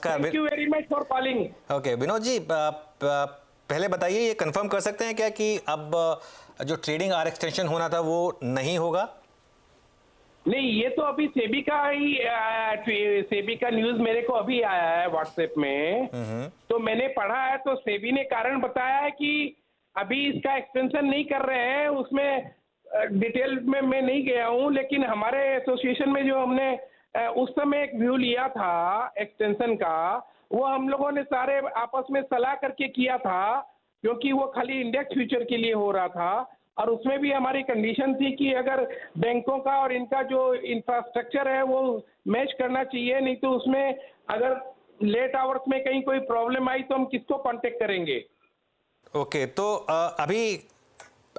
नमस्कार। Thank you very much for calling. Okay Vinod ji, पहले बताइए, ये कंफर्म कर सकते हैं क्या कि अब जो ट्रेडिंग आर एक्सटेंशन होना था वो नहीं होगा? नहीं, ये तो अभी सेबी का ही सेबी का न्यूज मेरे को अभी आया है व्हाट्सएप में। तो मैंने पढ़ा है, तो सेबी ने कारण बताया है कि अभी इसका एक्सटेंशन नहीं कर रहे हैं। उसमें डिटेल में मैं नहीं गया हूँ, लेकिन हमारे एसोसिएशन में जो हमने उस समय एक व्यू लिया था एक्सटेंशन का, वो हम लोगों ने सारे आपस में सलाह करके किया था, क्योंकि वो खाली इंडेक्स फ्यूचर के लिए हो रहा था। और उसमें भी हमारी कंडीशन थी कि अगर बैंकों का और इनका जो इंफ्रास्ट्रक्चर है वो मैच करना चाहिए, नहीं तो उसमें अगर लेट आवर्स में कहीं कोई प्रॉब्लम आई तो हम किसको कांटेक्ट करेंगे। ओके, तो अभी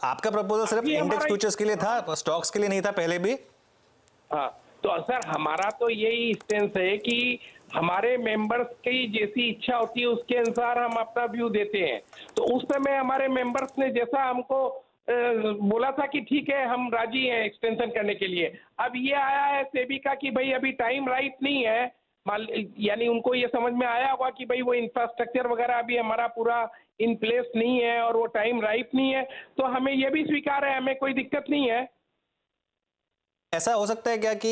आपका प्रपोजल सिर्फ इंडेक्स फ्यूचर्स के लिए था, स्टॉक्स के लिए नहीं था पहले भी? हाँ, तो सर हमारा तो यही स्टेंस है कि हमारे मेंबर्स की जैसी इच्छा होती है उसके अनुसार हम अपना व्यू देते हैं। तो उस समय हमारे मेंबर्स ने जैसा हमको बोला था कि ठीक है हम राजी हैं एक्सटेंशन करने के लिए। अब ये आया है सेबी का कि भाई अभी टाइम राइट नहीं है, यानी उनको ये समझ में आया होगा कि भाई वो इंफ्रास्ट्रक्चर वगैरह अभी हमारा पूरा इन प्लेस नहीं है और वो टाइम राइट नहीं है। तो हमें ये भी स्वीकार है, हमें कोई दिक्कत नहीं है। ऐसा हो सकता है क्या कि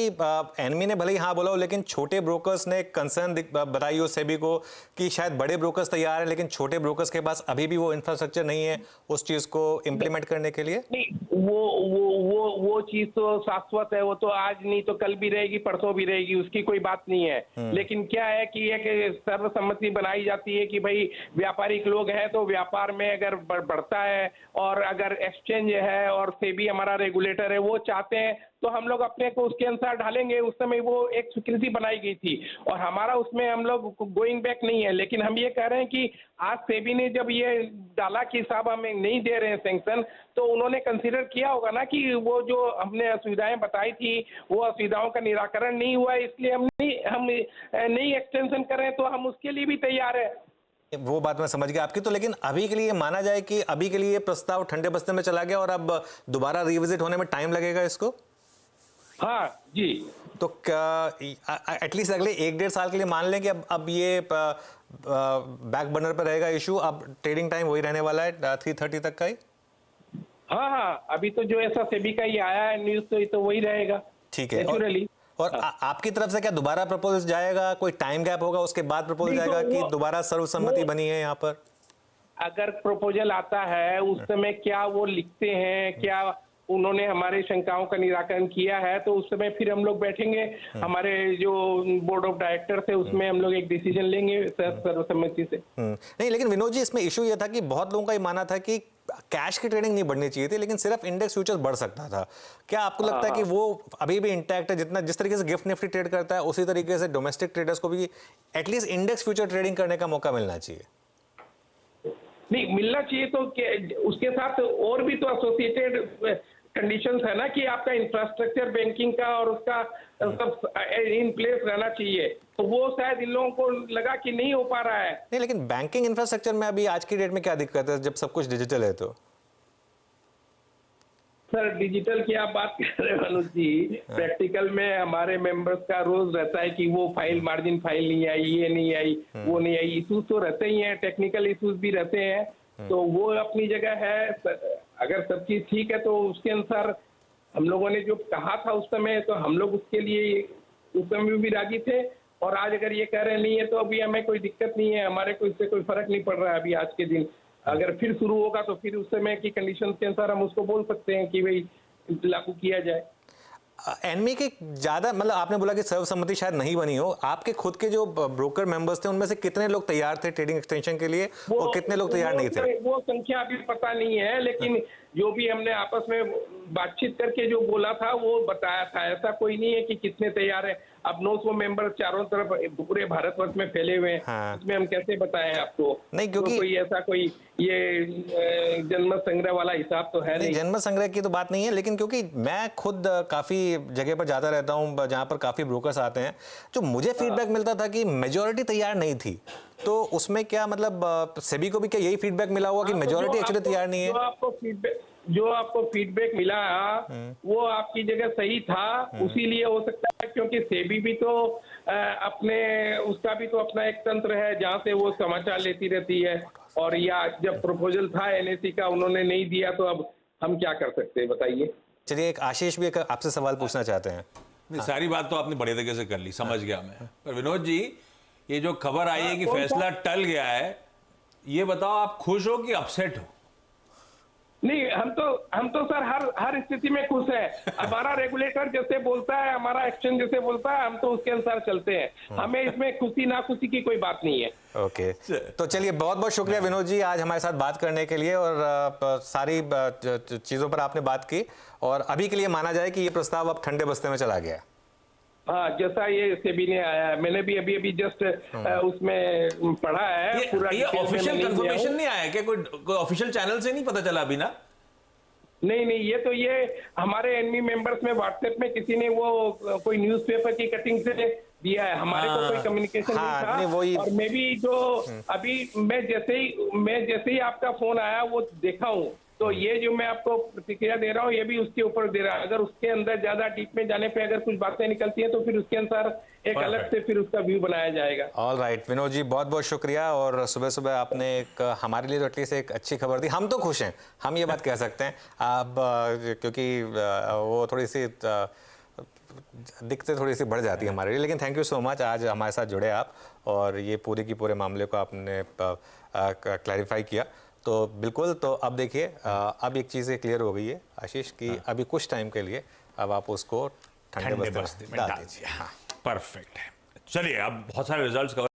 एनमी ने भले ही हाँ बोला हो, लेकिन छोटे ब्रोकर्स ने कंसर्न बताई हो सेबी को कि शायद बड़े ब्रोकर्स तैयार हैं लेकिन छोटे ब्रोकर्स के पास अभी भी वो इंफ्रास्ट्रक्चर नहीं है उस चीज को इंप्लीमेंट करने के लिए? नहीं, वो चीज तो शाश्वत है, वो तो आज नहीं तो कल भी रहेगी, परसों भी रहेगी, उसकी कोई बात नहीं है। लेकिन क्या है कि एक सर्वसम्मति बनाई जाती है कि भाई व्यापारिक लोग हैं तो व्यापार में अगर बढ़ता है और अगर एक्सचेंज है और सेबी हमारा रेगुलेटर है वो चाहते हैं तो हम लोग अपने को उसके अनुसार ढालेंगे। उस समय वो एक स्वीकृति बनाई गई थी और हमारा उसमें हम लोग गोइंग बैक नहीं है। लेकिन हम ये कह रहे हैं कि आज सेबी ने जब ये डाला कि साहब हमें नहीं दे रहे हैं सैंक्शन, तो उन्होंने कंसीडर किया होगा ना कि वो जो हमने असुविधाएं बताई थी वो असुविधाओं का निराकरण नहीं हुआ है, इसलिए हम नहीं एक्सटेंशन करें, तो हम उसके लिए भी तैयार है। वो बात मैं समझ गया आपकी। तो लेकिन अभी के लिए माना जाए कि अभी के लिए प्रस्ताव ठंडे बस्ते में चला गया और अब दोबारा रिविजिट होने में टाइम लगेगा इसको? हाँ जी। तो एटलीस्ट अगले 1-1.5 साल के लिए मान लें कि अब ये बैक बर्नर पर रहेगा इशू, अब ट्रेडिंग टाइम वही रहने वाला है 3:30 तक का ही? हाँ, अभी तो जो ऐसा सेबी का ही आया है न्यूज तो वही रहेगा। ठीक है। नेचुरली। और आपकी तरफ से क्या दोबारा प्रपोजल जाएगा, कोई टाइम गैप होगा उसके बाद प्रपोजल जाएगा कि दोबारा सर्वसम्मति बनी है यहाँ पर? अगर प्रपोजल आता है उस समय क्या वो लिखते हैं, क्या उन्होंने हमारे शंकाओं का निराकरण किया है, तो उस समय फिर हम लोग बैठेंगे, हमारे जो बोर्ड ऑफ डायरेक्टर्स है उसमें हम लोग एक डिसीजन लेंगे सर्वसम्मति से। नहीं, लेकिन विनोद जी इसमें इशू ये था कि बहुत लोगों का ये मानना था कि कैश की ट्रेडिंग नहीं बढ़नी चाहिए थी लेकिन सिर्फ इंडेक्स फ्यूचर्स बढ़ सकता था। क्या आपको लगता है कि वो अभी भी इंटैक्ट है? जिस तरीके से गिफ्ट निफ्टी ट्रेड करता है उसी तरीके से डोमेस्टिक ट्रेडर्स को भी एटलीस्ट इंडेक्स फ्यूचर ट्रेडिंग करने का मौका मिलना चाहिए? नहीं, मिलना चाहिए तो उसके साथ और भी तो एसोसिएटेड कंडीशंस है ना कि आपका इंफ्रास्ट्रक्चर बैंकिंग का और उसका सब इन प्लेस रहना चाहिए। तो वो शायद इन लोगों को लगा कि नहीं हो पा रहा है। नहीं, लेकिन बैंकिंग इंफ्रास्ट्रक्चर में अभी आज की डेट में क्या दिक्कत है जब सब कुछ डिजिटल है? तो सर डिजिटल की आप बात कर रहे हैं अनुज जी, प्रैक्टिकल में हमारे मेंबर्स का रोज रहता है कि वो फाइल मार्जिन फाइल नहीं आई, ये नहीं आई, वो नहीं आई। इशूज तो रहते ही हैं, टेक्निकल इशूज भी रहते हैं, तो वो अपनी जगह है। अगर सब चीज ठीक है तो उसके अनुसार हम लोगों ने जो कहा था उस समय, तो हम लोग उसके लिए उस समय भी राजी थे। और आज अगर ये कह रहे नहीं है तो अभी हमें कोई दिक्कत नहीं है, हमारे को इससे कोई फर्क नहीं पड़ रहा है। अभी आज के दिन अगर फिर शुरू होगा तो फिर उस समय की कंडीशन के अनुसार हम उसको बोल सकते हैं कि भाई लागू किया जाए। एनमी के ज्यादा, मतलब आपने बोला कि सर्वसम्मति शायद नहीं बनी हो, आपके खुद के जो ब्रोकर मेंबर्स थे उनमें से कितने लोग तैयार थे ट्रेडिंग एक्सटेंशन के लिए और कितने लोग तैयार नहीं थे? वो संख्या अभी पता नहीं है, लेकिन जो भी हमने आपस में बातचीत करके जो बोला था वो बताया था। ऐसा कोई नहीं है कि कितने तैयार है। अब 900 मेंबर चारों तरफ पूरे भारतवर्ष में फैले हुए हैं। हाँ। इसमें हम कैसे बताएं आपको? नहीं, क्योंकि तो कोई ऐसा कोई ये जनमत संग्रह वाला हिसाब तो है नहीं। जनमत संग्रह की तो बात नहीं है, लेकिन क्योंकि मैं खुद काफी जगह पर जाता रहता हूँ जहाँ पर काफी ब्रोकर्स आते हैं, जो मुझे फीडबैक मिलता था कि मेजोरिटी तैयार नहीं थी। तो उसमें क्या मतलब सेबी को भी क्या यही फीडबैक मिला हुआ कि मेजोरिटी एक्चुअली तैयार नहीं है? जो आपको फीडबैक मिला वो आपकी जगह सही था, उसीलिए हो सकता है, क्योंकि सेबी भी तो अपने उसका भी तो अपना एक तंत्र है जहां से वो समाचार लेती रहती है। और या जब प्रपोजल था एनएससी का, उन्होंने नहीं दिया, तो अब हम क्या कर सकते हैं बताइए। चलिए, एक आशीष भी एक आपसे सवाल पूछना चाहते हैं। नहीं, सारी बात तो आपने बड़े तरीके से कर ली, समझ गया मैं। पर विनोद जी, ये जो खबर आई है कि फैसला टल गया है, ये बताओ आप खुश हो कि अपसेट हो? नहीं, हम तो सर हर स्थिति में खुश है। हमारा रेगुलेटर जैसे बोलता है, हमारा एक्शन जैसे बोलता है, हम तो उसके अनुसार चलते हैं। हमें इसमें खुशी ना खुशी की कोई बात नहीं है। ओके, तो चलिए, बहुत बहुत शुक्रिया विनोद जी आज हमारे साथ बात करने के लिए, और सारी चीज़ों पर आपने बात की, और अभी के लिए माना जाए कि ये प्रस्ताव अब ठंडे बस्ते में चला गया। हाँ, जैसा ये सेबी ने आया है, मैंने भी अभी जस्ट उसमें पढ़ा है पूरा। ये ऑफिशियल कंफर्मेशन नहीं आया क्या? कोई ऑफिशियल चैनल से नहीं पता चला अभी ना? नहीं, ये हमारे एनमी मेंबर्स में व्हाट्सएप में किसी ने वो कोई न्यूज़पेपर की कटिंग से दिया है, हमारे को कोई कम्युनिकेशन नहीं था। और मैं भी जो अभी मैं जैसे ही आपका फोन आया वो देखा हूँ, तो ये जो मैं आपको प्रतिक्रिया दे रहा हूँ ये भी उसके ऊपर दे रहा है। अगर उसके अंदर ज्यादा डीप में जाने पे अगर कुछ बातें निकलती हैं तो फिर उसके अनुसार एक अलग से फिर उसका व्यू बनाया जाएगा। ऑल राइट विनोद जी, बहुत बहुत शुक्रिया, और सुबह सुबह आपने एक हमारे लिए तो एटलीस्ट एक अच्छी खबर दी। हम तो खुश हैं, हम ये बात कह सकते हैं। अब क्योंकि वो थोड़ी सी दिक्कतें थोड़ी सी बढ़ जाती है हमारे लिए, लेकिन थैंक यू सो मच आज हमारे साथ जुड़े आप, और ये पूरे की पूरे मामले को आपने क्लैरिफाई किया। तो बिल्कुल, तो अब देखिए, अब एक चीज़ क्लियर हो गई है आशीष कि अभी कुछ टाइम के लिए अब आप उसको ठंडे बस्ते में डाल दीजिए। परफेक्ट है। चलिए, अब बहुत सारे रिजल्ट्स